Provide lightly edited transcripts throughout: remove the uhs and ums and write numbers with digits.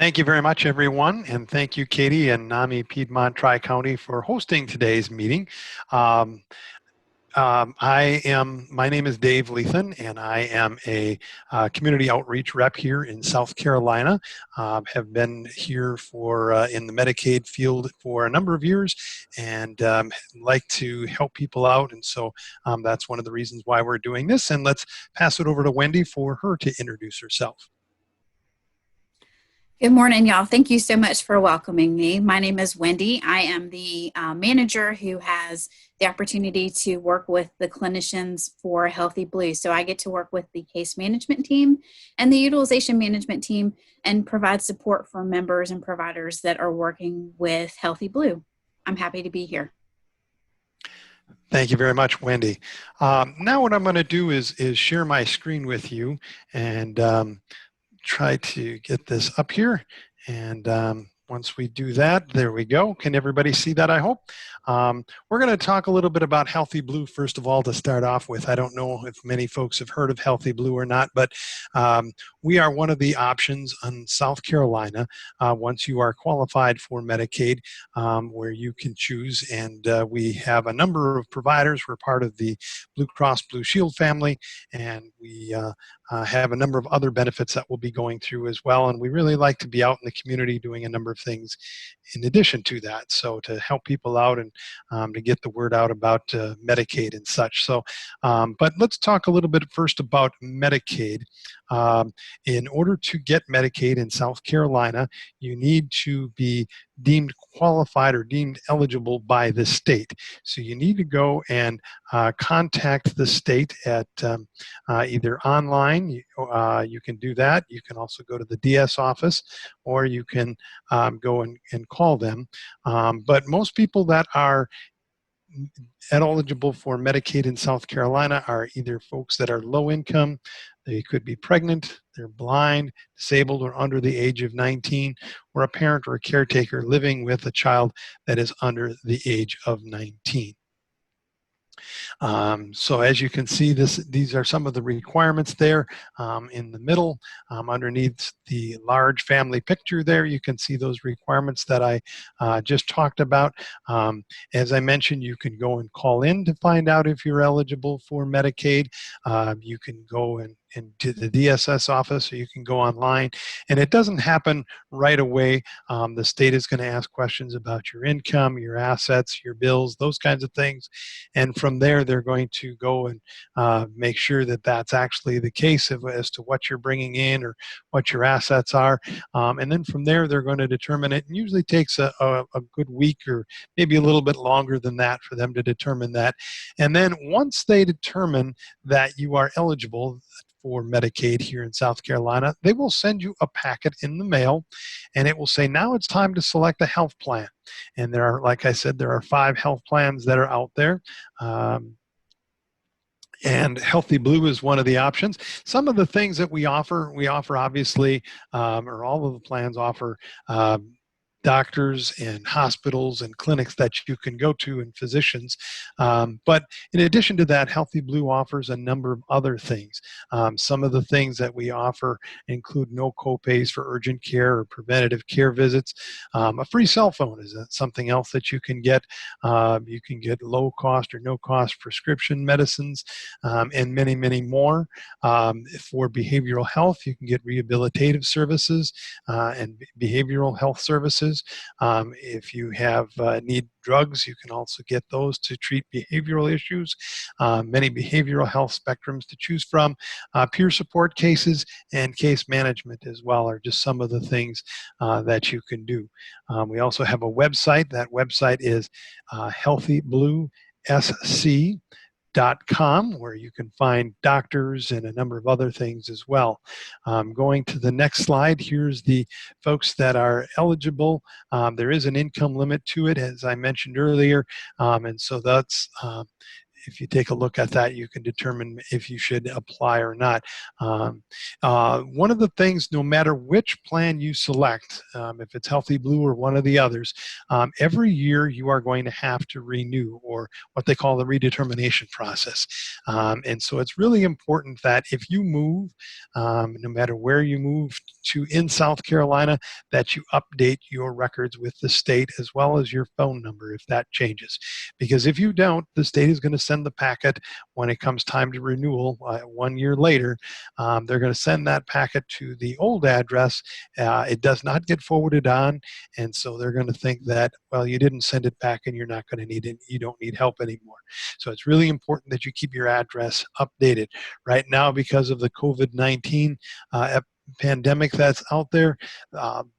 Thank you very much, everyone, and thank you, Katie and NAMI Piedmont Tri-County for hosting today's meeting. Um, my name is Dave Lethan, and I am a community outreach rep here in South Carolina. Have been here for in the Medicaid field for a number of years, and like to help people out. And so that's one of the reasons why we're doing this. And let's pass it over to Wendy for her to introduce herself. Good morning, y'all. Thank you so much for welcoming me. My name is Wendy. I am the manager who has the opportunity to work with the clinicians for Healthy Blue. So I get to work with the case management team and the utilization management team and provide support for members and providers that are working with Healthy Blue. I'm happy to be here. Thank you very much, Wendy. Now what I'm going to do is share my screen with you and try to get this up here. And once we do that, there we go. Can everybody see that, I hope? We're going to talk a little bit about Healthy Blue, first of all, to start off with. I don't know if many folks have heard of Healthy Blue or not, but we are one of the options in South Carolina once you are qualified for Medicaid, where you can choose. And we have a number of providers. We're part of the Blue Cross Blue Shield family, and we have a number of other benefits that we'll be going through as well. And we really like to be out in the community doing a number of things in addition to that. So to help people out and to get the word out about Medicaid and such. So, but let's talk a little bit first about Medicaid. In order to get Medicaid in South Carolina, you need to be deemed qualified or deemed eligible by the state. So you need to go and contact the state at either online, you can do that. You can also go to the DS office, or you can go and call them. But most people that are eligible for Medicaid in South Carolina are either folks that are low income, they could be pregnant, they're blind, disabled, or under the age of 19, or a parent or a caretaker living with a child that is under the age of 19. So as you can see, these are some of the requirements there in the middle. Underneath the large family picture there, you can see those requirements that I just talked about. As I mentioned, you can go and call in to find out if you're eligible for Medicaid. You can go and to the DSS office, or you can go online, and it doesn't happen right away. The state is going to ask questions about your income, your assets, your bills, those kinds of things, and from there they're going to go and make sure that that's actually the case as to what you're bringing in or what your assets are, and then from there they're going to determine it. And usually takes a good week or maybe a little bit longer than that for them to determine that. And then once they determine that you are eligible for Medicaid here in South Carolina, they will send you a packet in the mail, and it will say, now it's time to select a health plan. And there are, like I said, there are 5 health plans that are out there. And Healthy Blue is one of the options. Some of the things that we offer obviously, or all of the plans offer doctors and hospitals and clinics that you can go to, and physicians. But in addition to that, Healthy Blue offers a number of other things. Some of the things that we offer include no copays for urgent care or preventative care visits. A free cell phone is something else that you can get. You can get low cost or no cost prescription medicines, and many, many more. For behavioral health, you can get rehabilitative services and behavioral health services. If you have need drugs, you can also get those to treat behavioral issues. Many behavioral health spectrums to choose from. Peer support cases and case management as well are just some of the things that you can do. We also have a website. That website is healthybluesc.com, where you can find doctors and a number of other things as well. Going to the next slide, here's the folks that are eligible. There is an income limit to it, as I mentioned earlier, and so that's if you take a look at that, you can determine if you should apply or not. One of the things, no matter which plan you select, if it's Healthy Blue or one of the others, every year you are going to have to renew, or what they call the redetermination process. And so it's really important that if you move, no matter where you move to in South Carolina that you update your records with the state as well as your phone number if that changes. Because if you don't, the state is going to send the packet when it comes time to renewal 1 year later. They're going to send that packet to the old address. It does not get forwarded on, and so they're going to think that, well, you didn't send it back and you're not going to need it. You don't need help anymore. So it's really important that you keep your address updated. Right now, because of the COVID-19 pandemic that's out there,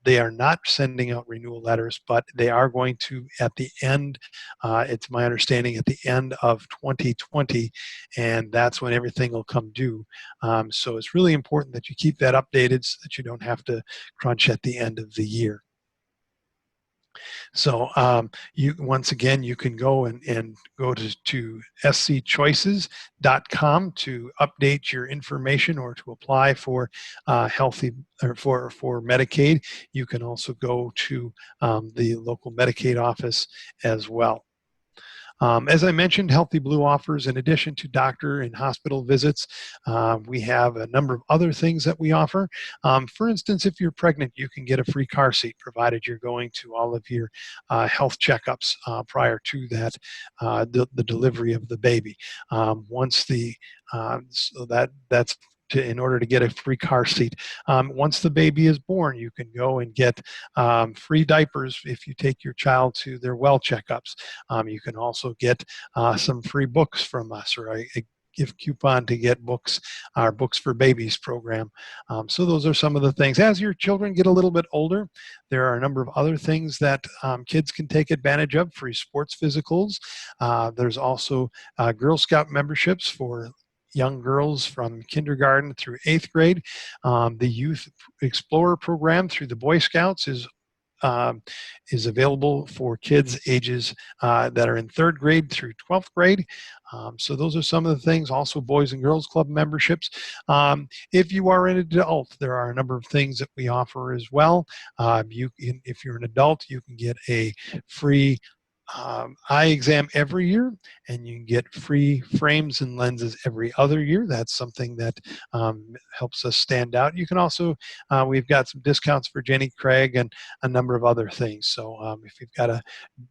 they are not sending out renewal letters, but they are going to at the end, it's my understanding, at the end of 2020, and that's when everything will come due. So it's really important that you keep that updated so that you don't have to crunch at the end of the year. So once again, you can go and go to scchoices.com to update your information or to apply for healthy or for Medicaid. You can also go to the local Medicaid office as well. As I mentioned, Healthy Blue offers, in addition to doctor and hospital visits, we have a number of other things that we offer. For instance, if you're pregnant, you can get a free car seat, provided you're going to all of your health checkups prior to that, the delivery of the baby. That's in order to get a free car seat. Once the baby is born, you can go and get free diapers if you take your child to their well checkups. You can also get some free books from us, or a gift coupon to get books, our Books for Babies program. So those are some of the things. As your children get a little bit older, there are a number of other things that kids can take advantage of. Free sports physicals. There's also Girl Scout memberships for young girls from kindergarten through 8th grade. The Youth Explorer program through the Boy Scouts is available for kids ages that are in 3rd grade through 12th grade. So those are some of the things. Also, Boys and Girls Club memberships. If you are an adult, there are a number of things that we offer as well. If you're an adult, you can get a free eye exam every year, and you can get free frames and lenses every other year. That's something that helps us stand out. You can also, we've got some discounts for Jenny Craig and a number of other things. So if you've got a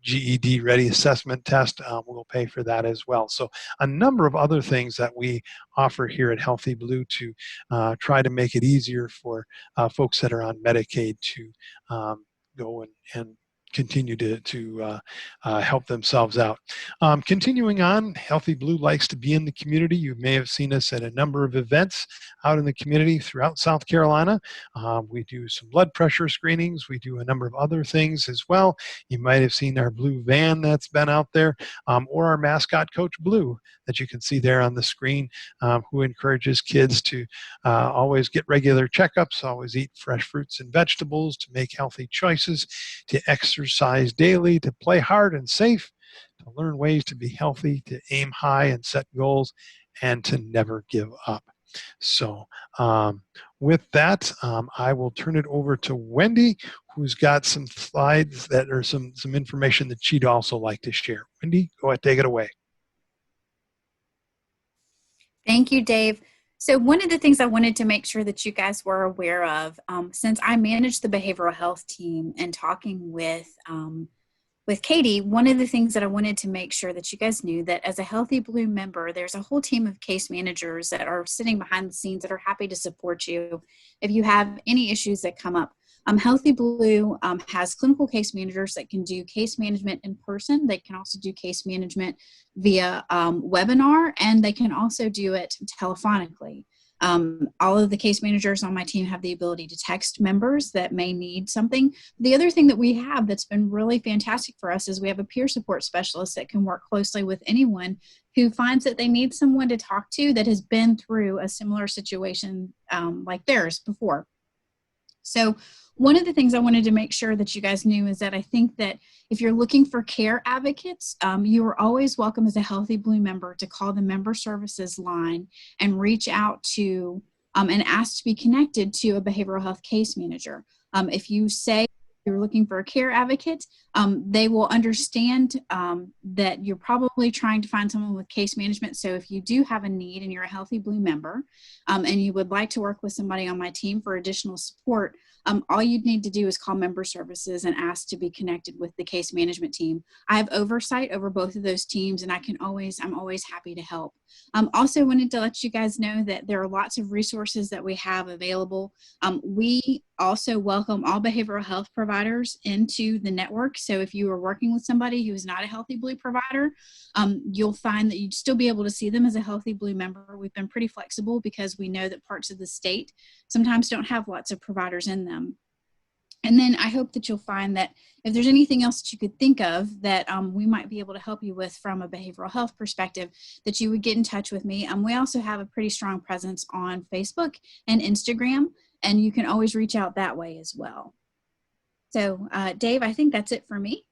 GED ready assessment test, we'll pay for that as well. So a number of other things that we offer here at Healthy Blue to try to make it easier for folks that are on Medicaid to go and continue to help themselves out. Continuing on, Healthy Blue likes to be in the community. You may have seen us at a number of events out in the community throughout South Carolina. We do some blood pressure screenings. We do a number of other things as well. You might have seen our blue van that's been out there, or our mascot, Coach Blue, that you can see there on the screen, who encourages kids to always get regular checkups, always eat fresh fruits and vegetables, to make healthy choices, to exercise daily, to play hard and safe, to learn ways to be healthy, to aim high and set goals, and to never give up. So with that, I will turn it over to Wendy, who's got some slides that are some information that she'd also like to share. Wendy, go ahead, take it away. Thank you, Dave. So one of the things I wanted to make sure that you guys were aware of, since I manage the behavioral health team and talking with Katie, one of the things that I wanted to make sure that you guys knew, that as a Healthy Blue member, there's a whole team of case managers that are sitting behind the scenes that are happy to support you if you have any issues that come up. Healthy Blue has clinical case managers that can do case management in person. They can also do case management via webinar, and they can also do it telephonically. All of the case managers on my team have the ability to text members that may need something. The other thing that we have that's been really fantastic for us is we have a peer support specialist that can work closely with anyone who finds that they need someone to talk to that has been through a similar situation like theirs before. So one of the things I wanted to make sure that you guys knew is that I think that if you're looking for care advocates, you are always welcome as a Healthy Blue member to call the member services line and reach out to and ask to be connected to a behavioral health case manager. If you say you're looking for a care advocate, they will understand that you're probably trying to find someone with case management. So if you do have a need and you're a Healthy Blue member and you would like to work with somebody on my team for additional support, all you'd need to do is call member services and ask to be connected with the case management team. I have oversight over both of those teams, and I'm always happy to help. Also wanted to let you guys know that there are lots of resources that we have available. We also welcome all behavioral health providers into the network. So if you are working with somebody who is not a Healthy Blue provider, you'll find that you'd still be able to see them as a Healthy Blue member. We've been pretty flexible because we know that parts of the state sometimes don't have lots of providers in them. And then I hope that you'll find that if there's anything else that you could think of that we might be able to help you with from a behavioral health perspective, that you would get in touch with me. We also have a pretty strong presence on Facebook and Instagram, and you can always reach out that way as well. So Dave, I think that's it for me.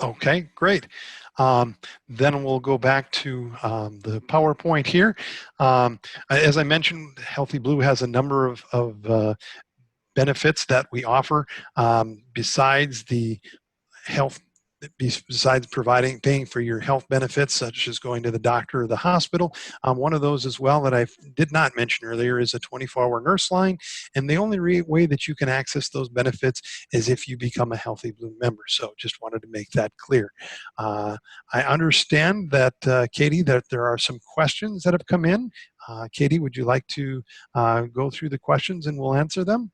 Okay, great. Then we'll go back to the PowerPoint here. As I mentioned, Healthy Blue has a number of benefits that we offer besides the health, besides paying for your health benefits, such as going to the doctor or the hospital. One of those as well that I did not mention earlier is a 24-hour nurse line. And the only way that you can access those benefits is if you become a Healthy Blue member. So just wanted to make that clear. I understand that, Katie, that there are some questions that have come in. Katie, would you like to go through the questions and we'll answer them?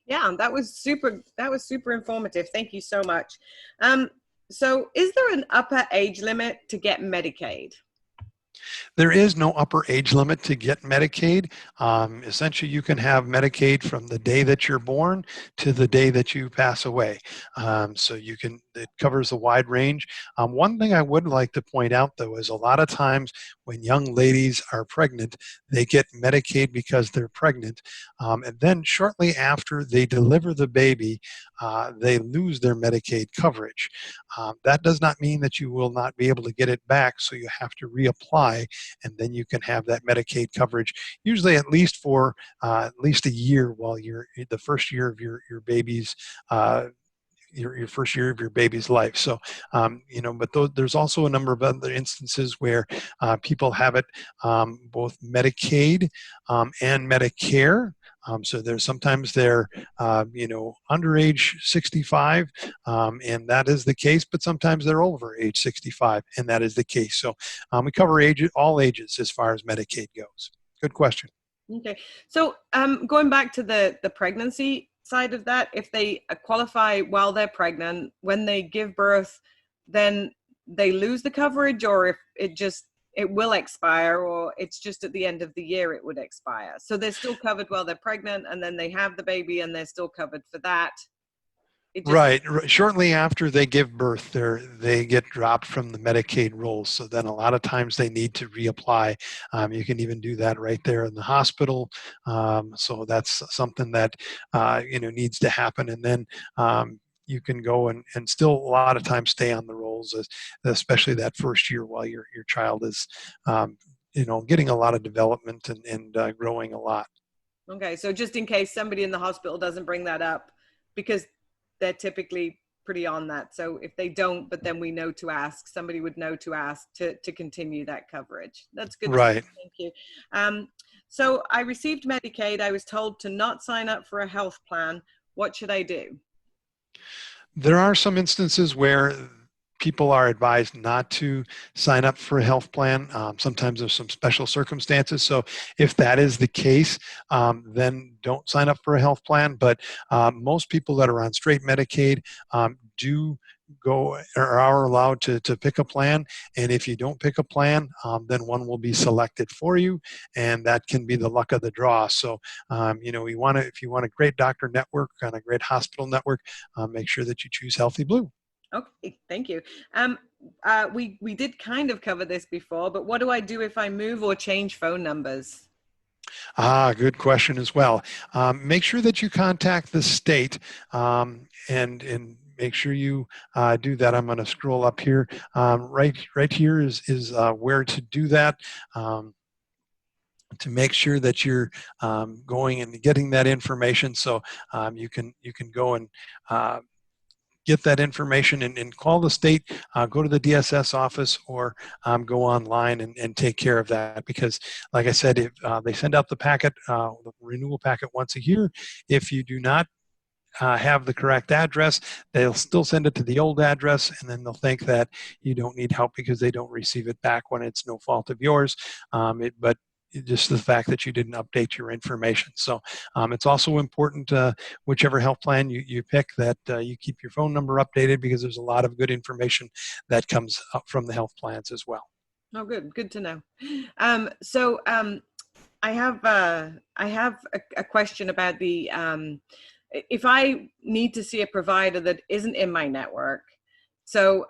Yeah, that was super informative. Thank you so much. So is there an upper age limit to get Medicaid? There is no upper age limit to get Medicaid. Essentially, you can have Medicaid from the day that you're born to the day that you pass away. So it covers a wide range. One thing I would like to point out, though, is a lot of times when young ladies are pregnant, they get Medicaid because they're pregnant. And then shortly after they deliver the baby, they lose their Medicaid coverage. That does not mean that you will not be able to get it back, so you have to reapply, and then you can have that Medicaid coverage, usually at least for at least a year while you're the first year of your baby's your first year of your baby's life. So, but there's also a number of other instances where people have it both Medicaid and Medicare. So sometimes they're, under age 65, and that is the case, but sometimes they're over age 65, and that is the case. So we cover all ages as far as Medicaid goes. Good question. Okay. So going back to the pregnancy side of that, if they qualify while they're pregnant, when they give birth, then they lose the coverage, or if it will expire, or it's just at the end of the year it would expire. So they're still covered while they're pregnant, and then they have the baby and they're still covered for that. Right. Shortly after they give birth, they get dropped from the Medicaid rolls. So then a lot of times they need to reapply. You can even do that right there in the hospital. So that's something that needs to happen. And then you can go and still a lot of times stay on the rolls, especially that first year while your child is getting a lot of development and growing a lot. Okay. So just in case somebody in the hospital doesn't bring that up, because they're typically pretty on that. So if they don't, but then we know to ask, somebody would know to ask to continue that coverage. That's good. Right. Thank you. So I received Medicaid. I was told to not sign up for a health plan. What should I do? There are some instances where people are advised not to sign up for a health plan. Sometimes there's some special circumstances. So if that is the case, then don't sign up for a health plan. But most people that are on straight Medicaid do go or are allowed to pick a plan. And if you don't pick a plan, then one will be selected for you, and that can be the luck of the draw. So if you want a great doctor network and a great hospital network, make sure that you choose Healthy Blue. Okay, thank you. We did kind of cover this before, but what do I do if I move or change phone numbers? Good question as well. Make sure that you contact the state and make sure you do that. I'm going to scroll up here. Right here is where to do that. to make sure that you're going and getting that information. So you can go and get that information and call the state, go to the DSS office, or go online and take care of that. Because, like I said, if they send out the packet, the renewal packet once a year, if you do not have the correct address, they'll still send it to the old address, and then they'll think that you don't need help because they don't receive it back when it's no fault of yours. But just the fact that you didn't update your information. So it's also important, whichever health plan you pick, that you keep your phone number updated, because there's a lot of good information that comes up from the health plans as well. Oh, good to know. I have a question about the if I need to see a provider that isn't in my network. So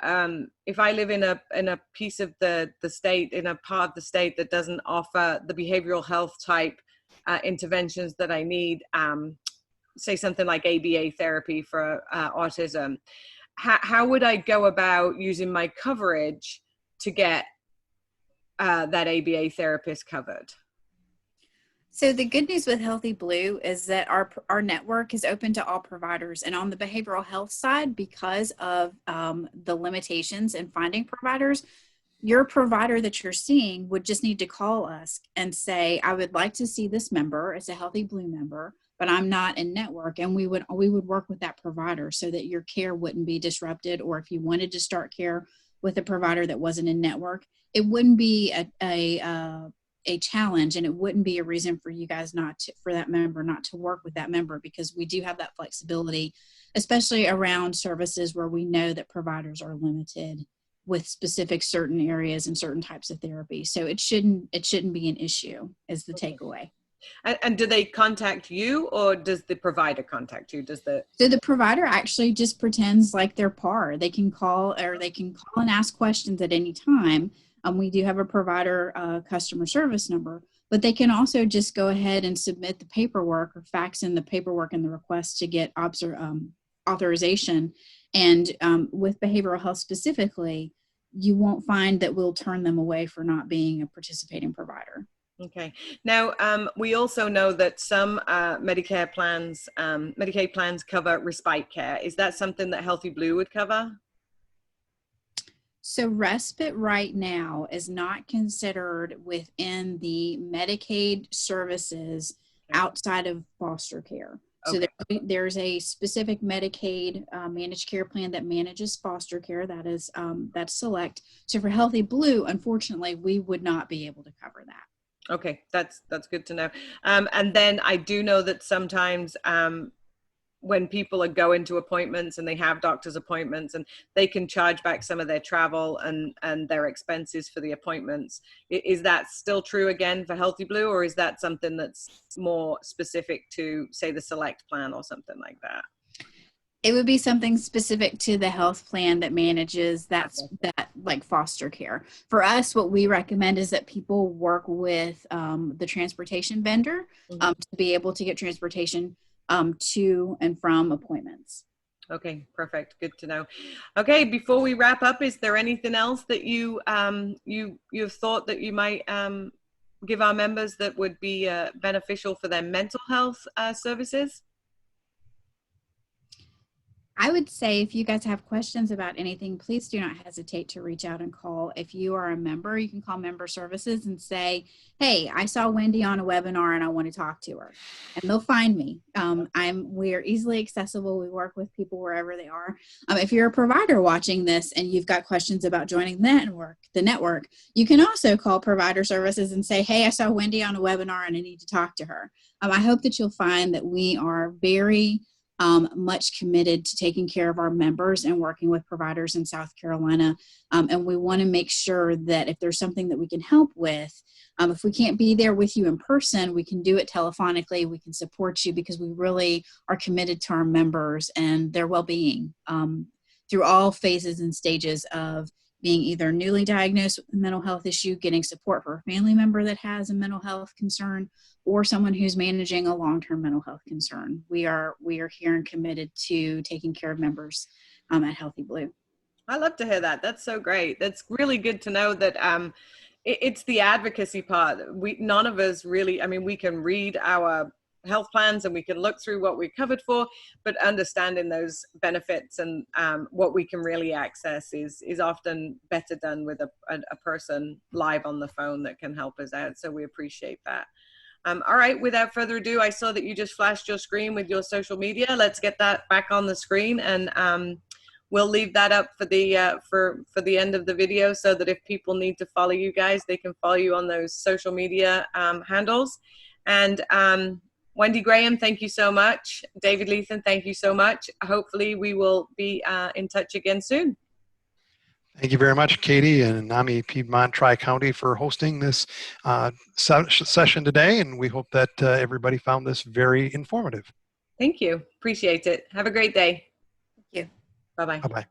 if I live in a piece of the state, in a part of the state that doesn't offer the behavioral health type interventions that I need, say something like ABA therapy for autism, how would I go about using my coverage to get that ABA therapist covered? So the good news with Healthy Blue is that our network is open to all providers. And on the behavioral health side, because of the limitations in finding providers, your provider that you're seeing would just need to call us and say, I would like to see this member as a Healthy Blue member, but I'm not in network. And we would work with that provider so that your care wouldn't be disrupted. Or if you wanted to start care with a provider that wasn't in network, it wouldn't be a challenge, and it wouldn't be a reason for you guys for that member not to work with that member, because we do have that flexibility, especially around services where we know that providers are limited with specific certain areas and certain types of therapy. So it shouldn't be an issue, is the takeaway. And do they contact you, or does the provider contact you? So the provider actually just pretends like they're PAR. They can call and ask questions at any time. We do have a provider customer service number, but they can also just go ahead and submit the paperwork or fax in the paperwork and the request to get authorization. And with behavioral health specifically, you won't find that we'll turn them away for not being a participating provider. Okay. Now, we also know that some Medicaid plans cover respite care. Is that something that Healthy Blue would cover? So respite right now is not considered within the Medicaid services outside of foster care. So there's a specific Medicaid managed care plan that manages foster care. That's Select. So for Healthy Blue, unfortunately, we would not be able to cover that. Okay, that's good to know. And then I do know that sometimes when people are going to appointments and they have doctor's appointments, and they can charge back some of their travel and their expenses for the appointments. Is that still true again for Healthy Blue, or is that something that's more specific to, say, the Select plan or something like that? It would be something specific to the health plan that manages that like foster care. For us, what we recommend is that people work with the transportation vendor to be able to get transportation to and from appointments. Okay, perfect. Good to know. Okay, before we wrap up, is there anything else that you've thought that you might give our members that would be beneficial for their mental health services? I would say if you guys have questions about anything, please do not hesitate to reach out and call. If you are a member, you can call member services and say, hey, I saw Wendy on a webinar and I want to talk to her. And they'll find me. We are easily accessible. We work with people wherever they are. If you're a provider watching this and you've got questions about joining the network, you can also call provider services and say, hey, I saw Wendy on a webinar and I need to talk to her. I hope that you'll find that we are very much committed to taking care of our members and working with providers in South Carolina. And we want to make sure that if there's something that we can help with, if we can't be there with you in person, we can do it telephonically. We can support you because we really are committed to our members and their well-being through all phases and stages of being either newly diagnosed with a mental health issue, getting support for a family member that has a mental health concern, or someone who's managing a long-term mental health concern. We are here and committed to taking care of members at Healthy Blue. I love to hear that. That's so great. That's really good to know that it's the advocacy part. None of us really, I mean, we can read our health plans and we can look through what we're covered for, but understanding those benefits and what we can really access is often better done with a person live on the phone that can help us out. So we appreciate that. All right, without further ado, I saw that you just flashed your screen with your social media. Let's get that back on the screen, and we'll leave that up for the for the end of the video, so that if people need to follow you guys, they can follow you on those social media handles. And Wendy Graham, thank you so much. David Lethan, thank you so much. Hopefully we will be in touch again soon. Thank you very much, Katie and NAMI Piedmont Tri-County, for hosting this session today, and we hope that everybody found this very informative. Thank you. Appreciate it. Have a great day. Thank you. Bye-bye. Bye-bye.